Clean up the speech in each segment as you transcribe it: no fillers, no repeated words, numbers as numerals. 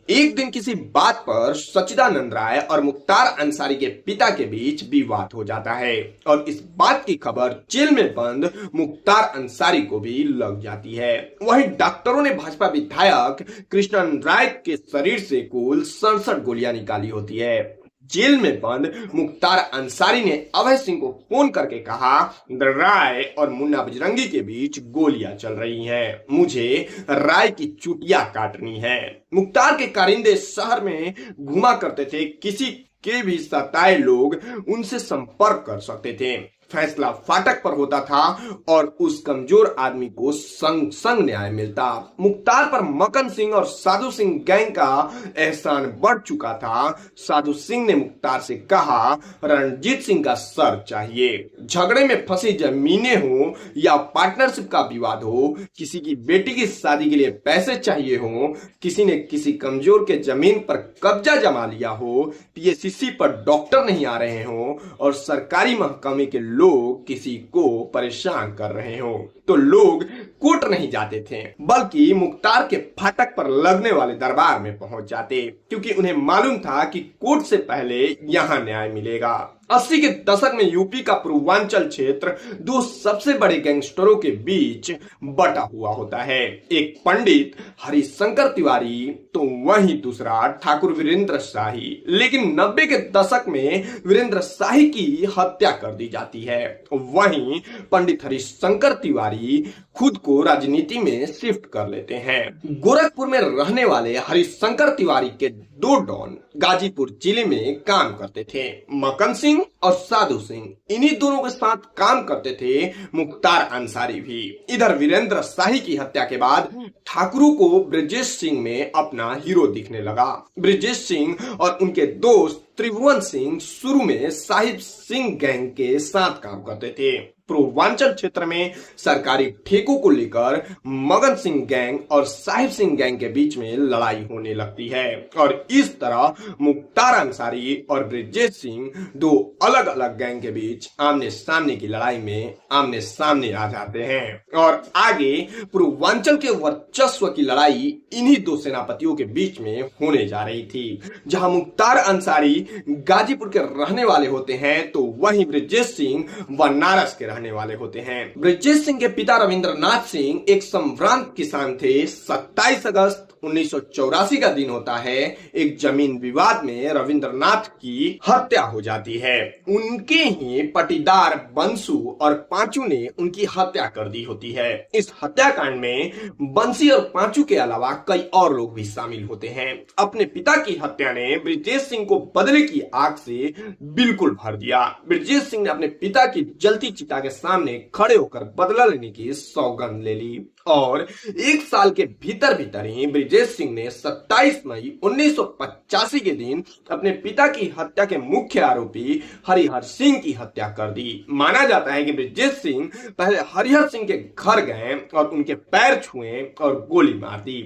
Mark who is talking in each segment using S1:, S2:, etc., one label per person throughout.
S1: एक दिन किसी बात पर सच्चिदानंद राय और मुख्तार अंसारी के पिता के बीच विवाद हो जाता है और इस बात की खबर जेल में बंद मुख्तार अंसारी को भी लग जाती है। वहीं डॉक्टरों ने भाजपा विधायक कृष्णन राय के शरीर से कुल 67 गोलियां निकाली होती है। जेल में बंद मुख्तार अंसारी ने अभय सिंह को फोन करके कहा, राय और मुन्ना बजरंगी के बीच गोलियां चल रही हैं, मुझे राय की चुटिया काटनी है। मुख्तार के कारिंदे शहर में घुमा करते थे, किसी के भी सताए लोग उनसे संपर्क कर सकते थे। फैसला फाटक पर होता था और उस कमजोर आदमी को संग संग न्याय मिलता। मुख्तार पर मक्कन सिंह और साधु सिंह गैंग का एहसान बढ़ चुका था। साधु सिंह ने मुख्तार से कहा, रणजीत सिंह का सर चाहिए। झगड़े में फंसी जमीनें हो या पार्टनरशिप का विवाद हो, किसी की बेटी की शादी के लिए पैसे चाहिए हो, किसी ने किसी कमजोर के जमीन पर कब्जा जमा लिया हो, पीएसीसी पर डॉक्टर नहीं आ रहे हो और सरकारी महकमे के लोग किसी को परेशान कर रहे हो, तो लोग कोर्ट नहीं जाते थे, बल्कि मुख्तार के फाटक पर लगने वाले दरबार में पहुंच जाते, क्योंकि उन्हें मालूम था कि कोर्ट से पहले यहां न्याय मिलेगा। 80 के दशक में यूपी का पूर्वांचल क्षेत्र दो सबसे बड़े गैंगस्टरों के बीच बटा हुआ होता है, एक पंडित हरिशंकर तिवारी तो वहीं दूसरा ठाकुर वीरेंद्र शाही। लेकिन 90 के दशक में वीरेंद्र शाही की हत्या कर दी जाती है। वहीं पंडित हरिशंकर तिवारी खुद को राजनीति में शिफ्ट कर लेते हैं। गोरखपुर में रहने वाले हरिशंकर तिवारी के दो डॉन गाजीपुर जिले में काम करते थे, मक्कन सिंह और साधु सिंह। इन्हीं दोनों के साथ काम करते थे मुख्तार अंसारी भी। इधर वीरेंद्र शाही की हत्या के बाद ठाकुरों को ब्रजेश सिंह में अपना हीरो दिखने लगा। ब्रजेश सिंह और उनके दोस्त त्रिभुवन सिंह शुरू में साहिब सिंह गैंग के साथ काम करते थे। पूर्वांचल क्षेत्र में सरकारी ठेकों को लेकर मगन सिंह गैंग और साहिब सिंह गैंग के बीच में लड़ाई होने लगती है और इस तरह मुख्तार अंसारी और ब्रजेश सिंह दो अलग अलग गैंग के बीच आमने सामने की लड़ाई में आमने सामने आ जाते हैं और आगे पूर्वांचल के वर्चस्व की लड़ाई इन्हीं दो सेनापतियों के बीच में होने जा रही थी। जहां मुख्तार अंसारी गाजीपुर के रहने वाले होते हैं तो वहीं ब्रजेश सिंह बनारस के रहने वाले होते हैं। ब्रजेश सिंह के पिता रविंद्रनाथ सिंह एक संभ्रांत किसान थे। 27 अगस्त 1984 का दिन होता है। एक जमीन विवाद में रविंद्रनाथ की हत्या हो जाती है। उनके ही पटीदार बंसू और पांचू ने उनकी हत्या कर दी होती है। इस हत्याकांड में बंसी और पांचू के अलावा कई और लोग भी शामिल होते हैं। अपने पिता की हत्या ने ब्रजेश सिंह को बदले की आग से बिल्कुल भर दिया। ब्रजेश सिंह ने अपने पिता की जलती चिता के सामने खड़े होकर बदला लेने की सौगंध ले ली और एक साल के भीतर भीतर ही ब्रजेश सिंह ने 27 मई 1985 के दिन अपने पिता की हत्या के मुख्य आरोपी हरिहर सिंह की हत्या कर दी। माना जाता है कि ब्रजेश सिंह पहले हरिहर सिंह के घर गए और उनके पैर छुए और गोली मार दी।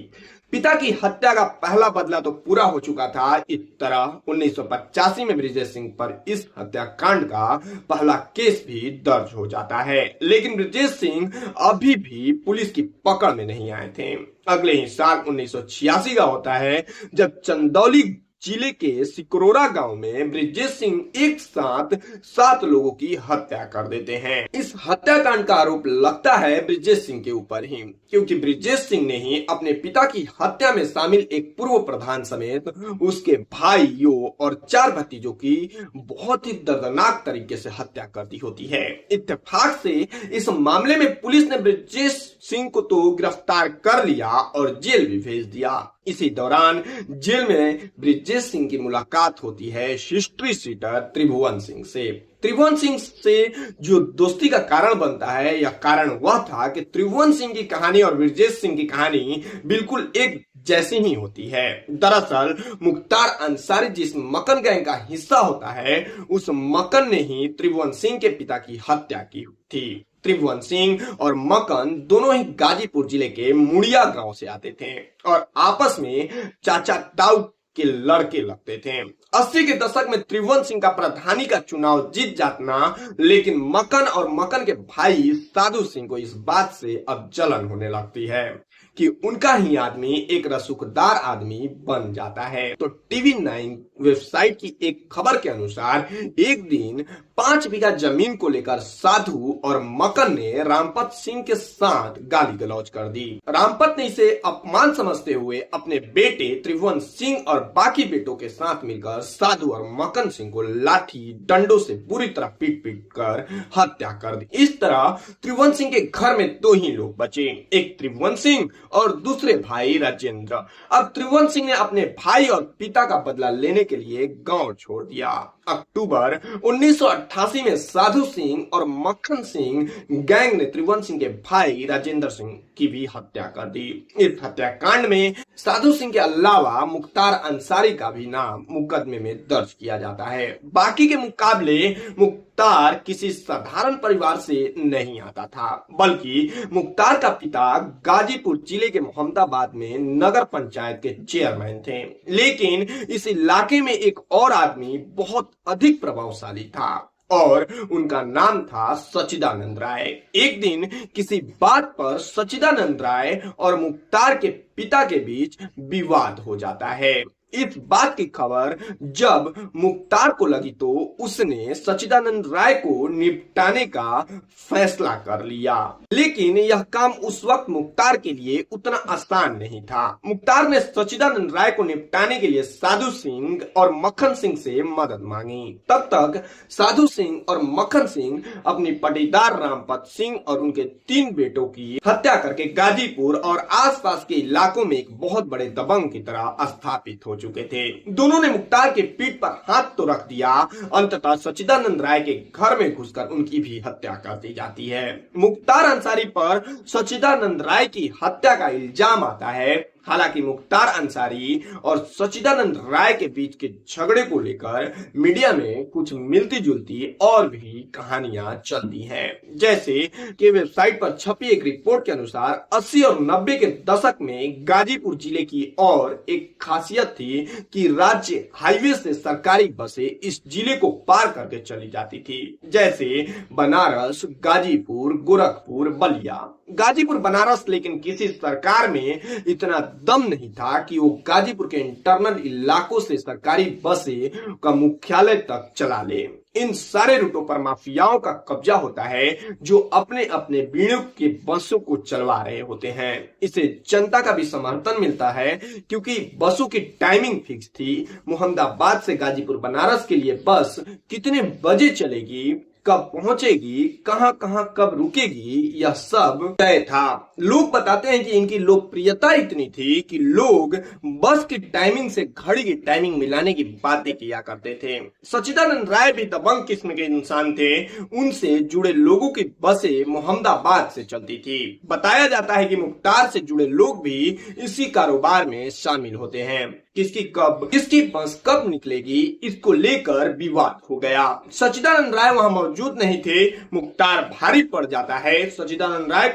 S1: पिता की हत्या का पहला बदला तो पूरा हो चुका था। इस तरह 1985 में ब्रजेश सिंह पर इस हत्याकांड का पहला केस भी दर्ज हो जाता है, लेकिन ब्रजेश सिंह अभी भी पुलिस की पकड़ में नहीं आए थे। अगले ही साल 1986 का होता है जब चंदौली जिले के सिकरोरा गांव में ब्रजेश सिंह एक साथ 7 लोगों की हत्या कर देते हैं। इस हत्याकांड का आरोप लगता है ब्रजेश सिंह के ऊपर ही, क्योंकि ब्रजेश सिंह ने ही अपने पिता की हत्या में शामिल एक पूर्व प्रधान समेत उसके भाइयों और 4 भतीजों की बहुत ही दर्दनाक तरीके से हत्या कर दी होती है। इत्तेफाक से इस मामले में पुलिस ने ब्रजेश सिंह को तो गिरफ्तार कर लिया और जेल भी भेज दिया। इसी दौरान जेल में ब्रजेश सिंह की मुलाकात होती है हिस्ट्री शीटर त्रिभुवन सिंह से। त्रिभुवन सिंह से जो दोस्ती का कारण बनता है, यह कारण वह था कि त्रिभुवन सिंह की कहानी और ब्रजेश सिंह की कहानी बिल्कुल एक जैसी ही होती है। दरअसल मुख्तार अंसारी जिस मक्कन गैंग का हिस्सा होता है, उस मक्कन ने ही त्रिभुवन सिंह के पिता की हत्या की थी। त्रिभुवन सिंह और मक्कन दोनों ही गाजीपुर जिले के मुड़िया गांव से आते थे और आपस में चाचा ताऊ के लड़के लगते थे। 80 के दशक में त्रिभुवन सिंह का प्रधानी का चुनाव जीत जाना, लेकिन मक्कन और मक्कन के भाई साधु सिंह को इस बात से अब जलन होने लगती है। कि उनका ही आदमी एक रसूखदार आदमी बन जाता है। तो TV9 वेबसाइट की एक खबर के अनुसार एक दिन 5 बीघा जमीन को लेकर साधु और मकन ने रामपत सिंह के साथ गाली गलौज कर दी। रामपत ने इसे अपमान समझते हुए अपने बेटे त्रिभुवन सिंह और बाकी बेटों के साथ मिलकर साधु और मकन सिंह को लाठी डंडों से बुरी तरह पीट पीट कर हत्या कर दी। इस तरह त्रिभुवन सिंह के घर में 2 ही लोग बचे, एक त्रिभुवन सिंह और दूसरे भाई राजेंद्र। अब त्रिभुवन सिंह ने अपने भाई और पिता का बदला लेने के लिए गांव छोड़ दिया। अक्टूबर 1988 में साधु सिंह और मक्खन सिंह गैंग ने त्रिभुवन सिंह के भाई राजेंद्र सिंह की भी हत्या कर दी। इस हत्याकांड में साधु सिंह के अलावा मुख्तार अंसारी का भी नाम मुकदमे में दर्ज किया जाता है। बाकी के मुकाबले मुख्तार किसी साधारण परिवार से नहीं आता था, बल्कि मुख्तार का पिता गाजीपुर जिले के मोहम्मदाबाद में नगर पंचायत के चेयरमैन थे। लेकिन इस इलाके में एक और आदमी बहुत अधिक प्रभावशाली था और उनका नाम था सच्चिदानंद राय। एक दिन किसी बात पर सच्चिदानंद राय और मुख्तार के पिता के बीच विवाद हो जाता है। इस बात की खबर जब मुख्तार को लगी तो उसने सच्चिदानंद राय को निपटाने का फैसला कर लिया। लेकिन यह काम उस वक्त मुख्तार के लिए उतना आसान नहीं था। मुख्तार ने सच्चिदानंद राय को निपटाने के लिए साधु सिंह और मक्खन सिंह से मदद मांगी। तब तक साधु सिंह और मक्खन सिंह अपनी पटीदार रामपत सिंह और उनके 3 बेटों की हत्या करके गाजीपुर और आसपास के इलाकों में एक बहुत बड़े दबंग की तरह स्थापित हो चुके थे। दोनों ने मुख्तार के पीठ पर हाथ तो रख दिया। अंततः सच्चिदानंद राय के घर में घुसकर उनकी भी हत्या कर दी जाती है। मुख्तार अंसारी पर सच्चिदानंद राय की हत्या का इल्जाम आता है। हालांकि मुख्तार अंसारी और सच्चिदानंद राय के बीच के झगड़े को लेकर मीडिया में कुछ मिलती जुलती और भी कहानियां चलती हैं। जैसे कि वेबसाइट पर छपी एक रिपोर्ट के अनुसार 80 और 90 के दशक में गाजीपुर जिले की और एक खासियत थी कि राज्य हाईवे से सरकारी बसें इस जिले को पार करके चली जाती थी, जैसे बनारस, गाजीपुर, गोरखपुर, बलिया। गाजीपुर बनारस लेकिन किसी सरकार में इतना दम नहीं था कि वो गाजीपुर के इंटरनल इलाकों से सरकारी बसें का मुख्यालय तक चला ले। इन सारे रूटों पर माफियाओं का कब्जा होता है जो अपने अपने बीड़ों के बसों को चलवा रहे होते हैं। इसे जनता का भी समर्थन मिलता है क्योंकि बसों की टाइमिंग फिक्स थी। मोहम्मदाबाद से गाजीपुर बनारस के लिए बस कितने बजे चलेगी, कब पहुंचेगी, कहां कहां कब रुकेगी, यह सब तय था। लोग बताते हैं कि इनकी लोकप्रियता इतनी थी कि लोग बस की टाइमिंग से घड़ी की टाइमिंग मिलाने की बातें किया करते थे। सच्चिदानंद राय भी दबंग किस्म के इंसान थे। उनसे जुड़े लोगों की बसें मोहम्मदाबाद से चलती थी। बताया जाता है कि मुख्तार से जुड़े लोग भी इसी कारोबार में शामिल होते हैं। किसकी बस कब निकलेगी, इसको लेकर विवाद हो गया। सच्चिदानंद राय वहां मौजूद नहीं थे। मुख्तार भारी पड़ जाता है। सच्चिदानंद राय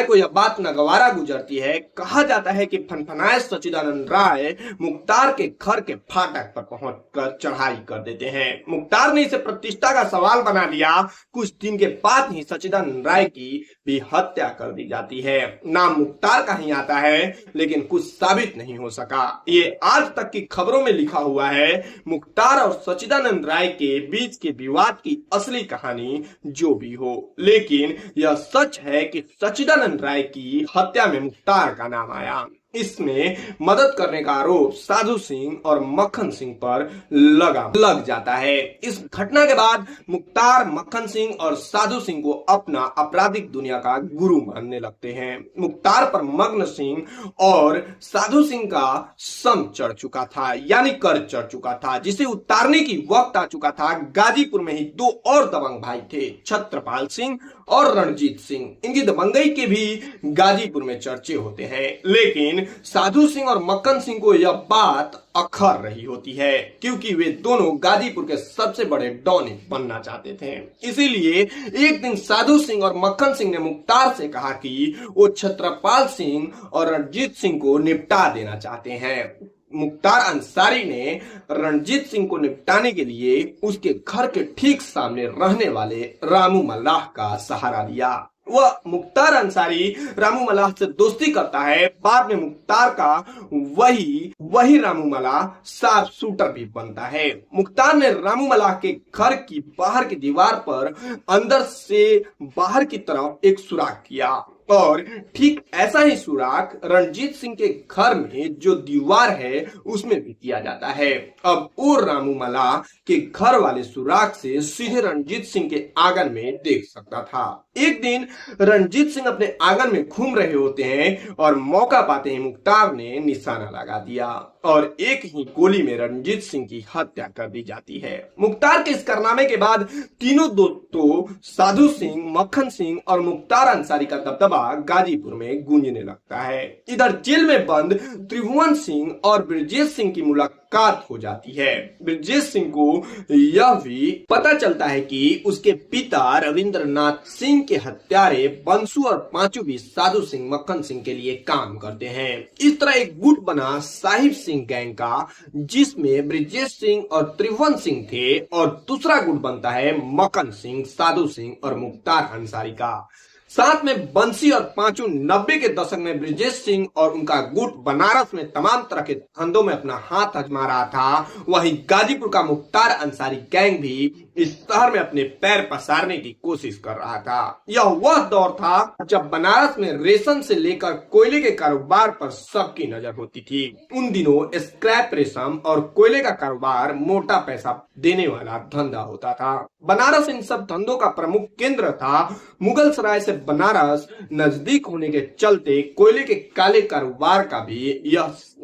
S1: को यह बात नागवारा गुजरती है। कहा जाता है कि फनफनाए सच्चिदानंद राय मुख्तार के घर के फाटक पर पहुंचकर चढ़ाई कर देते हैं। मुख्तार ने इसे प्रतिष्ठा का सवाल बना दिया। कुछ दिन के बाद ही सच्चिदानंद राय की भी हत्या कर दी जाती है। नाम मुख्तार का ही आता है लेकिन कुछ साबित नहीं हो सका। ये आज तक की खबरों में लिखा हुआ है। मुख्तार और सच्चिदानंद राय के बीच के विवाद की असली कहानी जो भी हो, लेकिन यह सच है कि सच्चिदानंद राय की हत्या में मुख्तार का नाम आया। इसमें मदद करने का आरोप साधु सिंह और मक्खन सिंह पर लग जाता है। इस घटना के बाद मुख्तार, मक्खन सिंह और साधु सिंह को अपना आपराधिक दुनिया का गुरु मानने लगते हैं। मुख्तार पर मग्न सिंह और साधु सिंह का सम चढ़ चुका था, यानी कर चढ़ चुका था, जिसे उतारने की वक्त आ चुका था। गाजीपुर में ही 2 और दबंग भाई थे, छत्रपाल सिंह और रणजीत सिंह। इनकी दबंगई के भी गाजीपुर में चर्चे होते हैं। लेकिन साधु सिंह और मक्खन सिंह को यह बात अखर रही होती है क्योंकि वे दोनों गाजीपुर के सबसे बड़े डॉन बनना चाहते थे। इसीलिए एक दिन साधु सिंह और मक्खन सिंह ने मुख्तार से कहा कि वो छत्रपाल सिंह और रणजीत सिंह को निपटा देना चाहते हैं। मुख्तार अंसारी ने रणजीत सिंह को निपटाने के लिए उसके घर के ठीक सामने रहने वाले रामू मल्लाह का सहारा लिया। वह मुख्तार अंसारी रामू मल्लाह से दोस्ती करता है। बाद में मुख्तार का वही रामू मल्लाह शार्प शूटर भी बनता है। मुख्तार ने रामू मल्लाह के घर की बाहर की दीवार पर अंदर से बाहर की तरफ एक सुराख किया और ठीक ऐसा ही सुराख रणजीत सिंह के घर में जो दीवार है उसमें भी किया जाता है। अब वो रामू मल्लाह के घर वाले सुराख से सीधे रणजीत सिंह के आंगन में देख सकता था। एक दिन रणजीत सिंह अपने आंगन में घूम रहे होते हैं और मौका पाते ही मुख्तार ने निशाना लगा दिया और एक ही गोली में रणजीत सिंह की हत्या कर दी जाती है। मुख्तार के इस कारनामे के बाद तीनों दोस्तों साधु सिंह, मक्खन सिंह और मुख्तार अंसारी का दबदबा गाजीपुर में गूंजने लगता है। इधर जेल में बंद त्रिभुवन सिंह और ब्रजेश सिंह की मुलाकात हो जाती है। ब्रजेश सिंह को यह भी पता चलता है कि उसके पिता रविंद्रनाथ सिंह के हत्यारे बंसू और पांचू भी साधु सिंह, मक्खन सिंह के लिए काम करते हैं। इस तरह एक गुट बना साहिब सिंह गैंग का, जिसमें ब्रजेश सिंह और त्रिभुवन सिंह थे, और दूसरा गुट बनता है मक्खन सिंह, साधु सिंह और मुख्तार अंसारी का। साथ में बंसी और पांचू 90 के दशक में ब्रजेश सिंह और उनका गुट बनारस में तमाम तरह के धंधों में अपना हाथ आजमा रहा था। वहीं गाजीपुर का मुख्तार अंसारी गैंग भी इस शहर में अपने पैर पसारने की कोशिश कर रहा था। यह वह दौर था जब बनारस में रेशम से लेकर कोयले के कारोबार पर सबकी नजर होती थी। उन दिनों स्क्रैप रेशम और कोयले का कारोबार मोटा पैसा देने वाला धंधा होता था। बनारस इन सब धंधों का प्रमुख केंद्र था। मुगल सराय से बनारस नजदीक होने के चलते कोयले के काले कारोबार का भी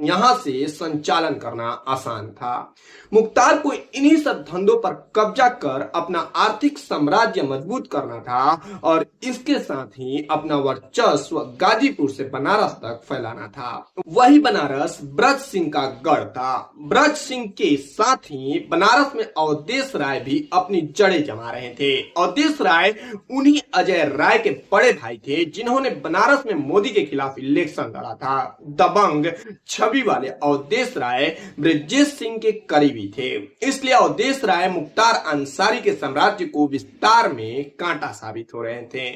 S1: यहाँ से संचालन करना आसान था। मुख्तार को इन्हीं सब धंधों पर कब्जा कर अपना आर्थिक साम्राज्य मजबूत करना था और इसके साथ ही अपना वर्चस्व गाजीपुर से बनारस तक फैलाना था। वही बनारस ब्रज सिंह का गढ़ था। ब्रज सिंह के साथ ही बनारस में अवधेश राय भी अपनी जड़ें जमा रहे थे। अवधेश राय उन्हीं अजय राय के बड़े भाई थे जिन्होंने बनारस में मोदी के खिलाफ इलेक्शन लड़ा था। दबंग छवि वाले अवधेश राय ब्रजेश सिंह के करीबी थे, इसलिए अवधेश राय मुख्तार अंसारी के साम्राज्य को विस्तार में कांटा साबित हो रहे थे।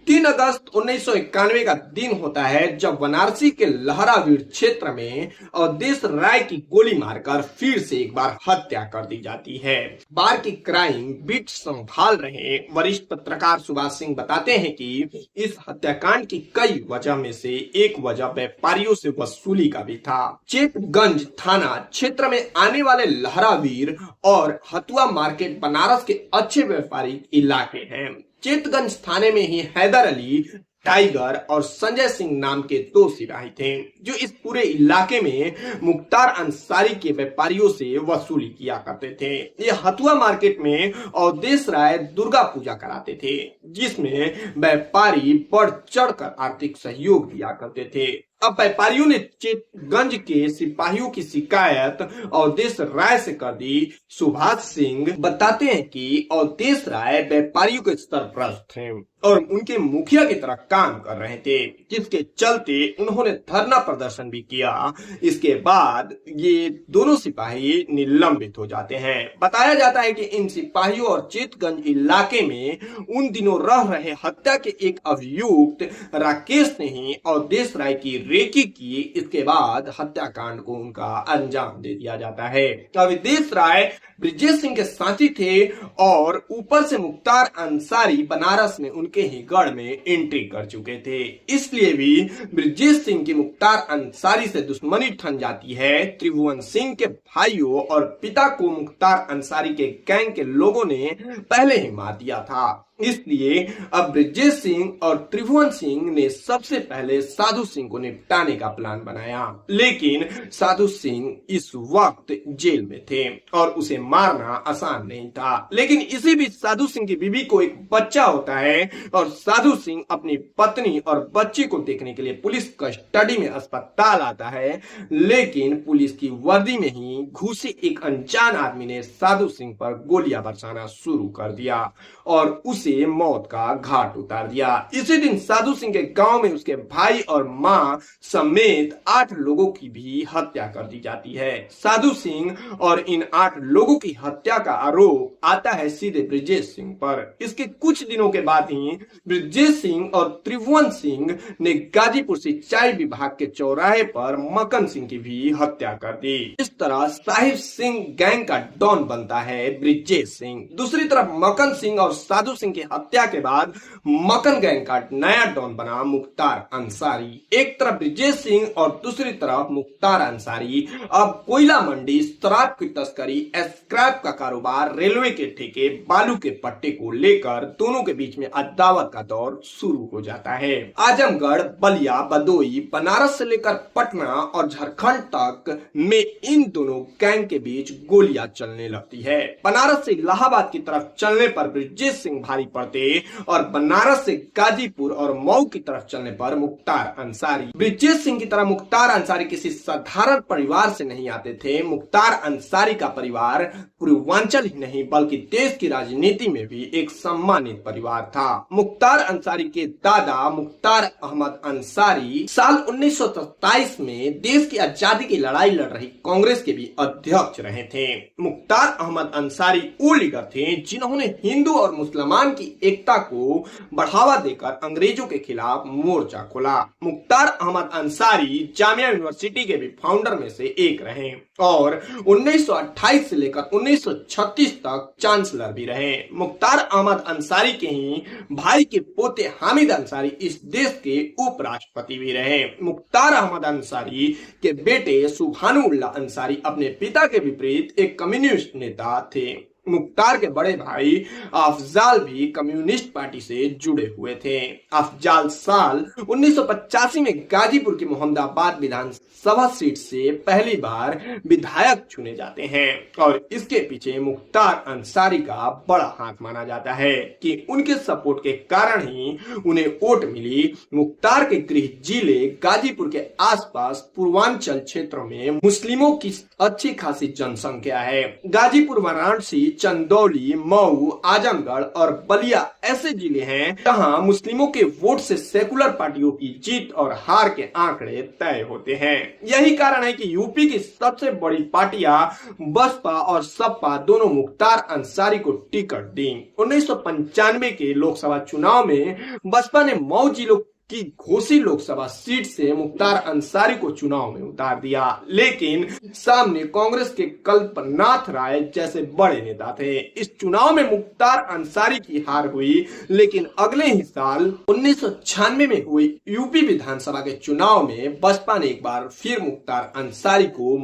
S1: 3 अगस्त 1991 का दिन होता है जब वाराणसी के लहरावीर क्षेत्र में अवधेश राय की गोली मारकर फिर से एक बार हत्या कर दी जाती है। बार की क्राइम बीट संभाल रहे वरिष्ठ पत्रकार सुभाष सिंह बताते हैं कि इस हत्याकांड की कई वजह में से एक वजह व्यापारियों से वसूली का भी था। चेतगंज थाना क्षेत्र में आने वाले लहरावीर और हथुआ मार्केट बनारस के अच्छे व्यापारिक इलाके हैं। चेतगंज थाने में ही हैदर अली, टाइगर और संजय सिंह नाम के 2 सिपाही थे जो इस पूरे इलाके में मुख्तार अंसारी के व्यापारियों से वसूली किया करते थे। ये हथुआ मार्केट में अवधेश राय दुर्गा पूजा कराते थे जिसमें व्यापारी बढ़ चढ़कर आर्थिक सहयोग दिया करते थे। अब व्यापारियों ने चेतगंज के सिपाहियों की शिकायत अवधेश राय से कर दी। सुभाष सिंह बताते हैं कि अवधेश राय व्यापारियों के सरपरस्त थे और उनके मुखिया की तरह काम कर रहे थे, जिसके चलते उन्होंने धरना प्रदर्शन भी किया। इसके बाद ये दोनों सिपाही निलंबित हो जाते हैं। बताया जाता है कि इन सिपाहियों और चेतगंज इलाके में उन दिनों रह रहे हत्या के एक अभियुक्त राकेश ने ही अवधेश राय की रेकी की। इसके बाद हत्याकांड को उनका अंजाम दे दिया जाता है। अवधेश राय ब्रजेश सिंह के साथी थे और ऊपर से मुख्तार अंसारी बनारस में उनके ही गढ़ में एंट्री कर चुके थे, इसलिए भी ब्रजेश सिंह की मुख्तार अंसारी से दुश्मनी ठन जाती है। त्रिभुवन सिंह के भाइयों और पिता को मुख्तार अंसारी के गैंग के लोगों ने पहले ही मार दिया था, इसलिए अब ब्रजेश सिंह और त्रिभुवन सिंह ने सबसे पहले साधु सिंह को निपटाने का प्लान बनाया। लेकिन साधु सिंह इस वक्त जेल में थे और उसे मारना आसान नहीं था। लेकिन इसी बीच साधु सिंह की बीवी को एक बच्चा होता है और साधु सिंह अपनी पत्नी और बच्चे को देखने के लिए पुलिस कस्टडी में अस्पताल आता है। लेकिन पुलिस की वर्दी में ही घुसे एक अनजान आदमी ने साधु सिंह पर गोलियां बरसाना शुरू कर दिया और उसे उसे मौत का घाट उतार दिया। इसी दिन साधु सिंह के गांव में उसके भाई और मां समेत 8 लोगों की भी हत्या कर दी जाती है। साधु सिंह और इन 8 लोगों की हत्या का आरोप आता है सीधे बृजेश सिंह पर। इसके कुछ दिनों के बाद ही बृजेश सिंह और त्रिभुवन सिंह ने गाजीपुर सिंचाई विभाग के चौराहे पर मकन सिंह की भी हत्या कर दी। इस तरह साहिब सिंह गैंग का डॉन बनता है बृजेश सिंह। दूसरी तरफ मकन सिंह और साधु सिंह की हत्या के बाद मकन गैंग का नया डॉन बना मुख्तार अंसारी। एक तरफ बृजेश सिंह और दूसरी तरफ मुख्तार अंसारी अब कोयला मंडी, शराब की तस्करी, स्क्रैप का कारोबार, रेलवे के ठेके, बालू के पट्टे को लेकर दोनों के बीच में अदावत का दौर शुरू हो जाता है। आजमगढ़, बलिया, बदोई, बनारस से लेकर पटना और झारखंड तक में इन दोनों गैंग के बीच गोलियां चलने लगती है। बनारस से इलाहाबाद की तरफ चलने पर बृजेश सिंह भारी पड़ते और बनारस से गाजीपुर और मऊ की तरफ चलने पर मुख्तार अंसारी। बृजेश सिंह की तरह मुख्तार अंसारी किसी साधारण परिवार से नहीं आते थे। मुख्तार अंसारी का परिवार पूर्वांचल ही नहीं बल्कि देश की राजनीति में भी एक सम्मानित परिवार था। मुख्तार अंसारी के दादा मुख्तार अहमद अंसारी साल 1927 में देश की आजादी की लड़ाई लड़ रही कांग्रेस के भी अध्यक्ष रहे थे। मुख्तार अहमद अंसारी वो लीडर थे जिन्होंने हिंदू और मुसलमान की एकता को बढ़ावा देकर अंग्रेजों के खिलाफ मोर्चा खोला। मुख्तार अहमद अंसारी जामिया यूनिवर्सिटी के भी फाउंडर में से एक रहे और 1928 से लेकर 1936 तक चांसलर भी रहे। मुख्तार अहमद अंसारी के ही भाई के पोते हामिद अंसारी इस देश के उपराष्ट्रपति भी रहे। मुख्तार अहमद अंसारी के बेटे सुभानुल्लाह अंसारी अपने पिता के विपरीत एक कम्युनिस्ट नेता थे। मुख्तार के बड़े भाई अफजाल भी कम्युनिस्ट पार्टी से जुड़े हुए थे। अफजाल साल 1985 में गाजीपुर की मोहम्मदाबाद विधानसभा सीट से पहली बार विधायक चुने जाते हैं और इसके पीछे मुख्तार अंसारी का बड़ा हाथ माना जाता है कि उनके सपोर्ट के कारण ही उन्हें वोट मिली। मुख्तार के गृह जिले गाजीपुर के आसपास पूर्वांचल क्षेत्रों में मुस्लिमों की अच्छी खासी जनसंख्या है। गाजीपुर, वाराणसी, चंदौली, मऊ, आजमगढ़ और बलिया ऐसे जिले हैं जहां मुस्लिमों के वोट से सेकुलर पार्टियों की जीत और हार के आंकड़े तय होते हैं। यही कारण है कि यूपी की सबसे बड़ी पार्टियां बसपा और सपा दोनों मुख्तार अंसारी को टिकट दी। 1995 के लोकसभा चुनाव में बसपा ने मऊ जिलों की घोसी लोकसभा सीट से मुख्तार अंसारी को चुनाव में उतार दिया, लेकिन सामने कांग्रेस के कल्पनाथ राय जैसे बड़े नेता थे। इस चुनाव में मुख्तार अंसारी की हार हुई, लेकिन अगले ही साल 1996 में हुए यूपी विधानसभा के चुनाव में बसपा ने एक बार फिर मुख्तार अंसारी को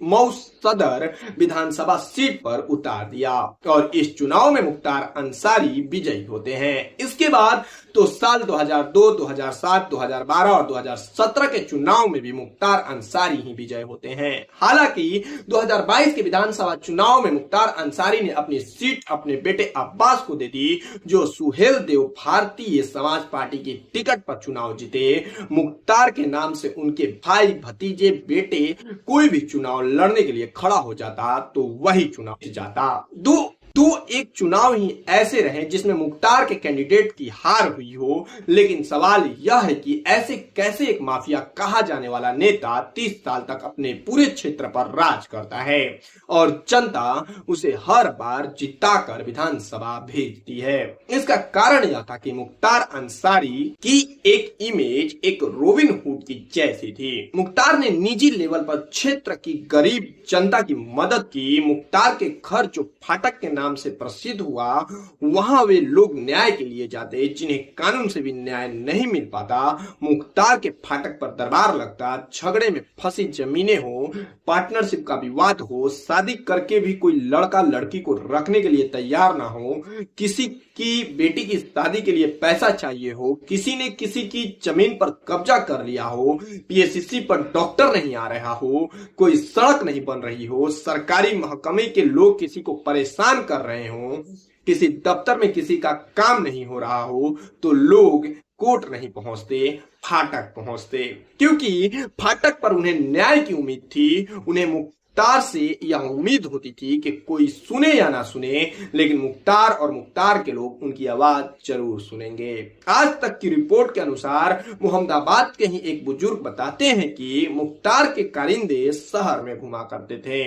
S1: मऊ सदर विधानसभा सीट पर उतार दिया और इस चुनाव में मुख्तार अंसारी विजयी होते हैं। इसके बाद तो साल 2002, 2007, 2012 और 2017 के चुनाव में भी मुख्तार अंसारी ही विजय होते हैं। हालांकि 2022 के विधानसभा चुनाव में मुख्तार अंसारी ने अपनी सीट अपने बेटे अब्बास को दे दी, जो सुहेल देव भारतीय समाज पार्टी की टिकट पर चुनाव जीते। मुख्तार के नाम से उनके भाई, भतीजे, बेटे कोई भी चुनाव लड़ने के लिए खड़ा हो जाता तो वही चुनाव जीत जाता। दो एक चुनाव ही ऐसे रहे जिसमें मुख्तार के कैंडिडेट की हार हुई हो, लेकिन सवाल यह है कि ऐसे कैसे एक माफिया कहा जाने वाला नेता 30 साल तक अपने पूरे क्षेत्र पर राज करता है और जनता उसे हर बार जिताकर विधानसभा भेजती है। इसका कारण यह था कि मुख्तार अंसारी की एक इमेज एक रॉबिन हुड की जैसी थी। मुख्तार ने निजी लेवल पर क्षेत्र की गरीब जनता की मदद की। मुख्तार के घर जो फाटक के नाम से प्रसिद्ध हुआ, वहां वे लोग न्याय के लिए जाते जिन्हें कानून से भी न्याय नहीं मिल पाता। मुख्तार के फाटक पर दरबार लगता, झगड़े में फंसी जमीनें हो, पार्टनरशिप का विवाद हो, शादी करके भी कोई लड़का लड़की को रखने के लिए तैयार ना हो, किसी की बेटी की शादी के लिए पैसा चाहिए हो, किसी ने किसी की जमीन पर कब्जा कर लिया हो, पीएचसी पर डॉक्टर नहीं आ रहा हो, कोई सड़क नहीं बन रही हो, सरकारी महकमे के लोग किसी को परेशान कर रहे हो, किसी दफ्तर में किसी का काम नहीं हो रहा हो, तो लोग कोर्ट नहीं पहुंचते, फाटक पहुंचते, क्योंकि फाटक पर उन्हें न्याय की उम्मीद थी। उन्हें मुख्तार से यह उम्मीद होती थी कि कोई सुने या ना सुने, लेकिन मुख्तार और मुख्तार के लोग उनकी आवाज जरूर सुनेंगे। आज तक की रिपोर्ट के अनुसार मोहम्मदाबाद के ही एक बुजुर्ग बताते हैं कि मुख्तार के कारिंदे शहर में घुमा करते थे।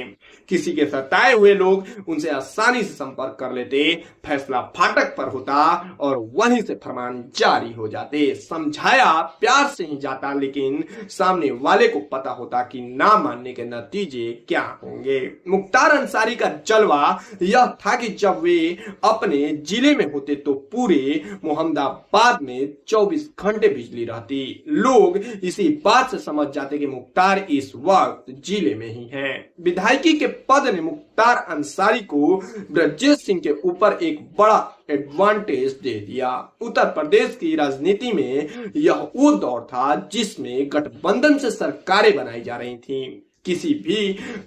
S1: किसी के सताए हुए लोग उनसे आसानी से संपर्क कर लेते, फैसला फाटक पर होता और वहीं से फरमान जारी हो जाते। समझाया प्यार से ही जाता, लेकिन सामने वाले को पता होता कि ना मानने के नतीजे क्या होंगे। मुख्तार अंसारी का जलवा यह था कि जब वे अपने जिले में होते तो पूरे मोहम्मदाबाद में 24 घंटे बिजली रहती। लोग इसी बात से समझ जाते कि मुख्तार इस वक्त जिले में ही हैं। विधायकी के पद ने मुख्तार अंसारी को ब्रजेश सिंह के ऊपर एक बड़ा एडवांटेज दे दिया। उत्तर प्रदेश की राजनीति में यह वो दौर था जिसमें गठबंधन से सरकारें बनाई जा रही थीं। किसी भी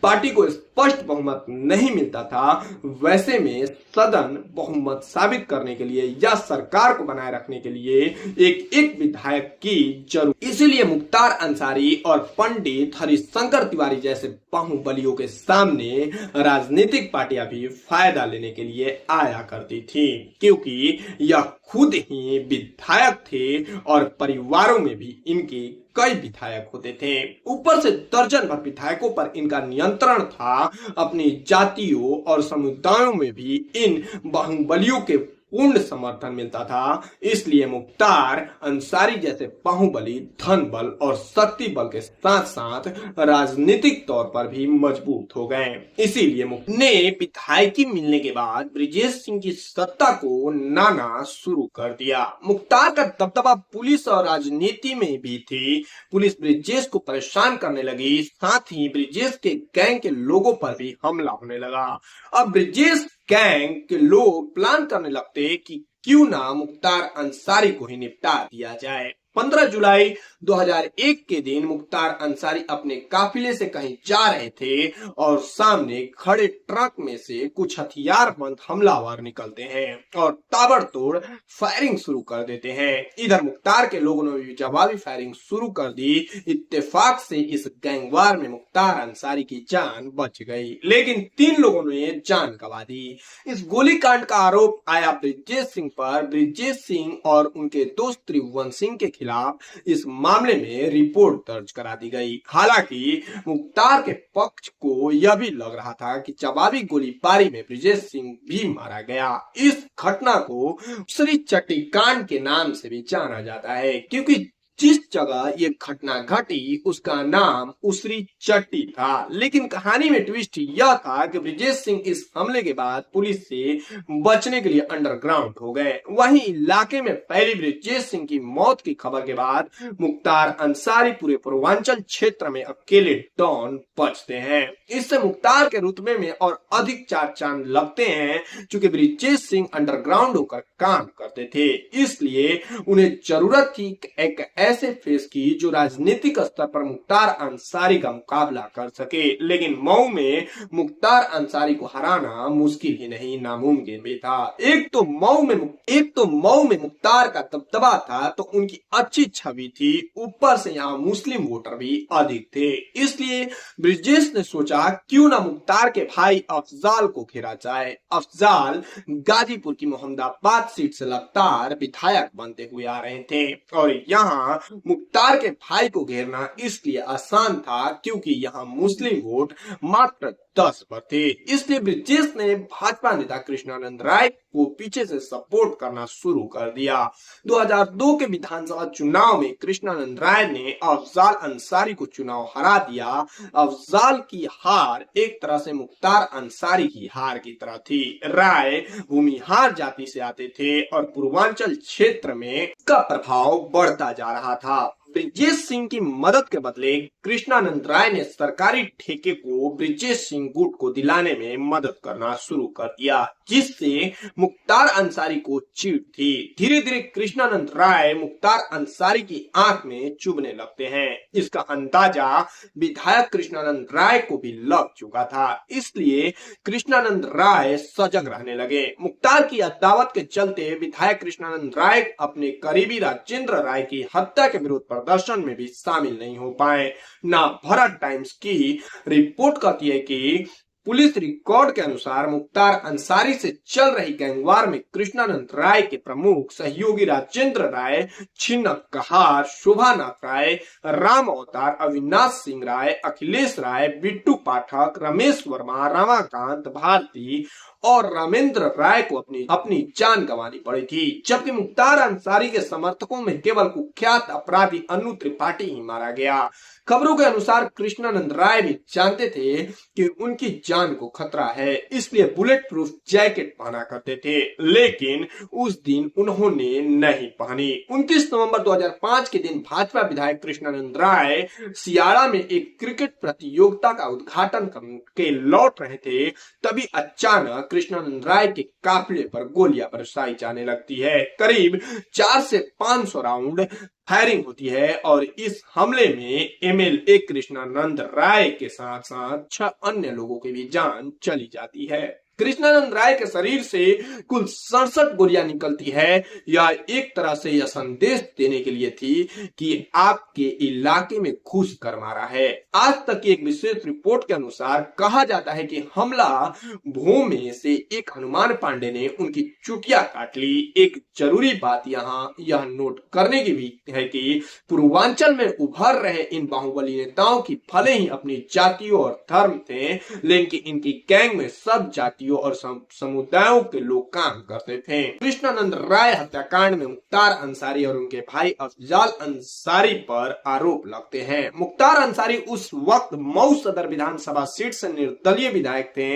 S1: पार्टी को स्पष्ट बहुमत नहीं मिलता था, वैसे में सदन बहुमत साबित करने के लिए या सरकार को बनाए रखने के लिए एक एक विधायक की जरूरत। इसीलिए मुख्तार अंसारी और पंडित हरिशंकर तिवारी जैसे बाहुबलियों के सामने राजनीतिक पार्टियां भी फायदा लेने के लिए आया करती थी, क्योंकि यह खुद ही विधायक थे और परिवारों में भी इनके कई विधायक होते थे। ऊपर से दर्जन भर विधायकों पर इनका नियंत्रण था। अपनी जातियों और समुदायों में भी इन बाहुबलियों के पूर्ण समर्थन मिलता था। इसलिए मुख्तार अंसारी जैसे बाहुबली धन बल और शक्ति बल के साथ साथ राजनीतिक तौर पर भी मजबूत हो गए। इसीलिए ने विधायकी मिलने के बाद ब्रजेश सिंह की सत्ता को नाना शुरू कर दिया। मुख्तार का दबदबा पुलिस और राजनीति में भी थी। पुलिस ब्रजेश को परेशान करने लगी, साथ ही ब्रजेश के गैंग के लोगों पर भी हमला होने लगा। अब ब्रजेश गैंग के लोग प्लान करने लगते कि क्यों ना मुख्तार अंसारी को ही निपटा दिया जाए। 15 जुलाई 2001 के दिन मुख्तार अंसारी अपने काफिले से कहीं जा रहे थे और सामने खड़े ट्रक में से कुछ हथियारबंद हमलावर निकलते हैं और ताबड़तोड़ फायरिंग शुरू कर देते हैं। इधर मुख्तार के लोगों ने भी जवाबी फायरिंग शुरू कर दी। इत्तेफाक से इस गैंगवार में मुख्तार अंसारी की जान बच गई, लेकिन 3 लोगों ने जान गंवा दी। इस गोलीकांड का आरोप आया ब्रजेश सिंह पर। ब्रजेश सिंह और उनके दोस्त त्रिभुवन सिंह के खिलाफ इस मामले में रिपोर्ट दर्ज करा दी गई। हालांकि मुख्तार के पक्ष को यह भी लग रहा था कि जवाबी गोलीबारी में ब्रजेश सिंह भी मारा गया। इस घटना को श्री चट्टी कांड के नाम से भी जाना जाता है, क्योंकि जिस जगह ये घटना घटी उसका नाम उसरी चट्टी था। लेकिन कहानी में ट्विस्ट यह था कि ब्रजेश सिंह इस हमले के बाद पुलिस से बचने के लिए अंडरग्राउंड हो गए। वहीं इलाके में फैली ब्रजेश सिंह की मौत की खबर के बाद मुख्तार अंसारी पूरे पूर्वांचल क्षेत्र में अकेले डॉन बचते हैं। इससे मुख्तार के रुतबे में और अधिक चार चांद लगते हैं। चूंकि ब्रजेश सिंह अंडरग्राउंड होकर काम करते थे, इसलिए उन्हें जरूरत थी एक ऐसे फेस की जो राजनीतिक स्तर पर मुख्तार अंसारी का मुकाबला कर सके। लेकिन मऊ में मुख्तार अंसारी को हराना मुश्किल ही नहीं, नामुमकिन भी था। एक तो मऊ में मुख्तार का दबदबा था, तो उनकी अच्छी छवि थी, ऊपर से यहाँ मुस्लिम वोटर भी अधिक थे। इसलिए ब्रजेश ने सोचा क्यों ना मुख्तार के भाई अफजाल को घेरा जाए। अफजाल गाजीपुर की मोहम्मदाबाद सीट से लगातार विधायक बनते हुए आ रहे थे और यहाँ मुख्तार के भाई को घेरना इसलिए आसान था क्योंकि यहाँ मुस्लिम वोट मात्र 10 पर थे। इसलिए ब्रजेश ने भाजपा नेता कृष्णानंद राय को पीछे से सपोर्ट करना शुरू कर दिया। 2002 के विधानसभा चुनाव में कृष्णानंद राय ने अफजाल अंसारी को चुनाव हरा दिया। अफजाल की हार एक तरह से मुख्तार अंसारी की हार की तरह थी। राय भूमिहार जाति से आते थे और पूर्वांचल क्षेत्र में इसका प्रभाव बढ़ता जा रहा था। ब्रजेश सिंह की मदद के बदले कृष्णानंद राय ने सरकारी ठेके को ब्रजेश सिंह गुट को दिलाने में मदद करना शुरू कर दिया, जिससे मुख्तार अंसारी को चीड़ थी। धीरे धीरे कृष्णानंद राय मुख्तार अंसारी की आंख में चुभने लगते हैं। इसका अंदाजा विधायक कृष्णानंद राय को भी लग चुका था, इसलिए कृष्णानंद राय सजग रहने लगे। मुख्तार की अदावत के चलते विधायक कृष्णानंद राय अपने करीबी राजेंद्र राय की हत्या के विरोध प्रदर्शन में भी शामिल नहीं हो पाए। नवभारत टाइम्स की रिपोर्ट कहती है कि पुलिस रिकॉर्ड के अनुसार मुख्तार अंसारी से चल रही गैंगवार में कृष्णानंद राय के प्रमुख सहयोगी राजेंद्र राय, छिन्नक कहार, शोभानाथ राय, राम अवतार, अविनाश सिंह राय, अखिलेश राय, बिट्टू पाठक, रमेश वर्मा, रमाकांत भारती और रामेंद्र राय को अपनी जान गंवानी पड़ी थी, जबकि मुख्तार अंसारी के समर्थकों में केवल कुख्यात अपराधी अनु त्रिपाठी ही मारा गया। खबरों के अनुसार कृष्णानंद राय भी जानते थे कि उनकी जान को खतरा है, इसलिए बुलेट प्रूफ जैकेट पहना करते थे, लेकिन उस दिन उन्होंने नहीं पहनी। 29 नवंबर 2005 के दिन भाजपा विधायक कृष्णानंद राय सियाड़ा में एक क्रिकेट प्रतियोगिता का उद्घाटन करके लौट रहे थे, तभी अचानक कृष्णानंद राय के काफिले पर गोलियां बरसाई जाने लगती है। करीब 400 से 500 राउंड फायरिंग होती है और इस हमले में एमएलए कृष्णानंद राय के साथ साथ 6 अन्य लोगों की भी जान चली जाती है। कृष्णानंद राय के शरीर से कुल 67 गोलियां निकलती है। यह एक तरह से यह संदेश देने के लिए थी कि आपके इलाके में घुस कर मारा है। आज तक की एक विशेष रिपोर्ट के अनुसार कहा जाता है कि हमला भूम में से एक हनुमान पांडे ने उनकी चुटिया काट ली। एक जरूरी बात यहाँ यह नोट करने की भी है कि पूर्वांचल में उभर रहे इन बाहुबली नेताओं की भले ही अपनी जातियों और धर्म थे, लेकिन इनकी गैंग में सब जातियों और समुदायों के लोग काम करते थे। कृष्णानंद राय हत्याकांड में मुख्तार अंसारी और उनके भाई अफजल अंसारी पर आरोप लगते हैं। मुख्तार अंसारी उस वक्त मऊ सदर विधानसभा सीट से निर्दलीय विधायक थे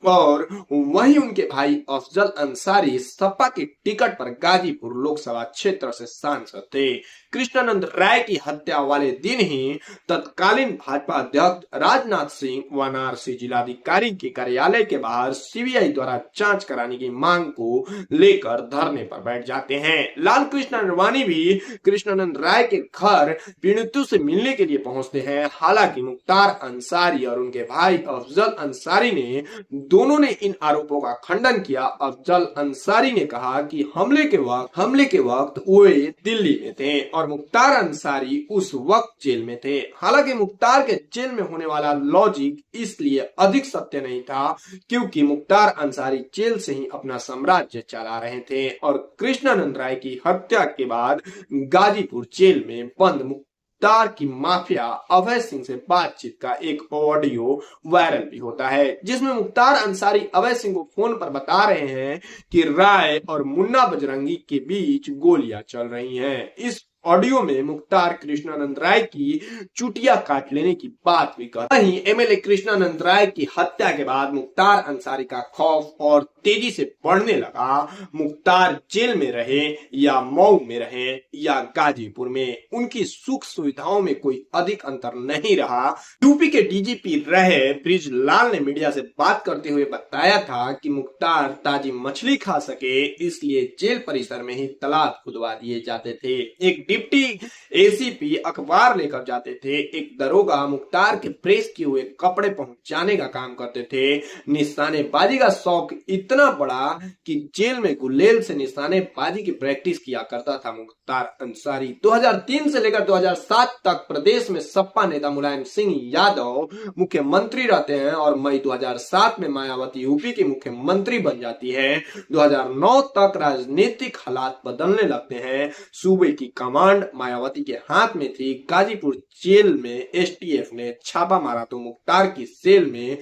S1: और वहीं उनके भाई अफजल अंसारी सपा के टिकट पर गाजीपुर लोकसभा क्षेत्र से सांसद थे। कृष्णानंद राय की हत्या वाले दिन ही तत्कालीन भाजपा अध्यक्ष राजनाथ सिंह वाराणसी जिलाधिकारी के कार्यालय के बाहर सीबीआई द्वारा जांच कराने की मांग को लेकर धरने पर बैठ जाते हैं। लाल कृष्ण अडवाणी भी कृष्णानंद राय के घर पीड़ितों से मिलने के लिए पहुंचते हैं। हालांकि मुख्तार अंसारी और उनके भाई अफजल अंसारी ने दोनों ने इन आरोपों का खंडन किया। अफजल अंसारी ने कहा कि हमले के वक्त वे दिल्ली में थे और मुख्तार अंसारी उस वक्त जेल में थे। हालांकि मुख्तार के जेल में होने वाला लॉजिक इसलिए अधिक सत्य नहीं था क्योंकि मुख्तार अंसारी जेल से ही अपना साम्राज्य चला रहे थे और कृष्णानंद राय की हत्या के बाद गाजीपुर जेल में बंद मुख्तार की माफिया अभय सिंह से बातचीत का एक ऑडियो वायरल भी होता है, जिसमें मुख्तार अंसारी अभय सिंह को फोन पर बता रहे हैं कि राय और मुन्ना बजरंगी के बीच गोलियां चल रही हैं। इस ऑडियो में मुख्तार कृष्णानंद राय की चुटिया काट लेने की बात भी कर वहीं एमएलए कृष्णानंद राय की हत्या के बाद मुख्तार अंसारी का खौफ और तेजी से बढ़ने लगा। मुख्तार जेल में रहे या मऊ में रहे या गाजीपुर में, उनकी सुख सुविधाओं में कोई अधिक अंतर नहीं रहा। यूपी के डीजीपी रहे ब्रिजलाल ने मीडिया से बात करते हुए बताया था कि मुख्तार ताजी मछली खा सके इसलिए जेल परिसर में ही तालाब खुदवा दिए जाते थे। एक डिप्टी एसीपी अखबार लेकर जाते थे। एक दरोगा मुख्तार के प्रेस किए हुए कपड़े पहुंचाने का काम करते थे। निशानेबाजी का शौक इतना बड़ा कि जेल में गुलेल से निशानेबाजी की प्रैक्टिस किया करता था मुख्तार अंसारी। 2003 से लेकर 2007 तक प्रदेश में सपा नेता मुलायम सिंह यादव मुख्यमंत्री रहते हैं और मई 2007 में मायावती यूपी की मुख्यमंत्री बन जाती है। 2009 तक राजनीतिक हालात बदलने लगते हैं। सूबे की कमान मायावती के हाथ में थी। गाजीपुर जेल में एसटीएफ ने छापा मारा तो मुख्तार की सेल में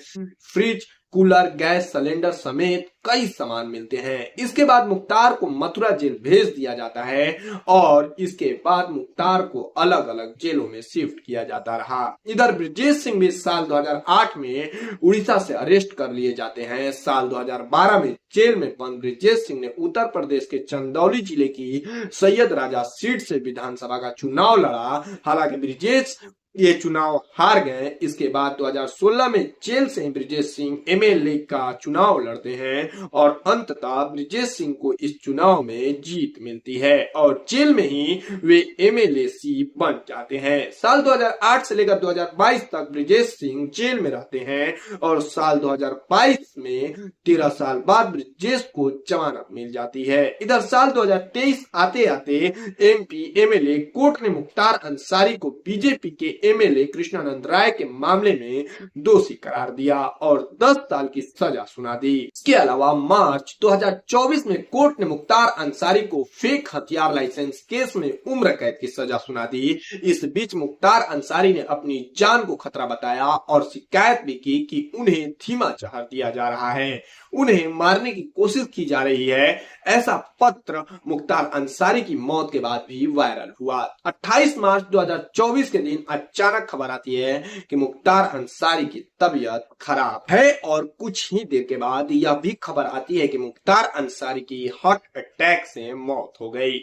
S1: फ्रिज, कूलर, गैस सिलेंडर समेत कई सामान मिलते हैं। इसके बाद मुख्तार को मथुरा जेल भेज दिया जाता है और इसके बाद मुख्तार को अलग अलग जेलों में शिफ्ट किया जाता रहा। इधर ब्रिजेश सिंह भी साल 2008 में उड़ीसा से अरेस्ट कर लिए जाते हैं। साल 2012 में जेल में बंद ब्रिजेश सिंह ने उत्तर प्रदेश के चंदौली जिले की सैयद राजा सीट से विधानसभा का चुनाव लड़ा। हालांकि ब्रिजेश ये चुनाव हार गए। इसके बाद 2016 में जेल से ब्रिजेश सिंह एमएलए का चुनाव लड़ते हैं और अंततः ब्रिजेश सिंह को इस चुनाव में जीत मिलती है और जेल में ही वे एमएलए सीट बन जाते हैं। साल 2008 से लेकर 2022 तक ब्रिजेश सिंह जेल में रहते हैं और साल 2022 में 13 साल बाद ब्रिजेश को जमानत मिल जाती है। इधर साल 2023 आते आते एमपी एमएलए कोर्ट ने मुख्तार अंसारी को बीजेपी के एमएलए कृष्णानंद राय के मामले में दोषी करार दिया और 10 साल की सजा सुना दी। इसके अलावा मार्च 2024 में कोर्ट ने मुख्तार अंसारी को फेक हथियार लाइसेंस केस में उम्र कैद की सजा सुना दी। इस बीच मुख्तार अंसारी ने अपनी जान को खतरा बताया और शिकायत भी की कि उन्हें धीमा जहर दिया जा रहा है, उन्हें मारने की कोशिश की जा रही है। ऐसा पत्र मुख्तार अंसारी की मौत के बाद भी वायरल हुआ। 28 मार्च 2024 के दिन अचानक खबर आती है कि मुख्तार अंसारी की तबीयत खराब है और कुछ ही देर के बाद यह भी खबर आती है कि मुख्तार अंसारी की हार्ट अटैक से मौत हो गई।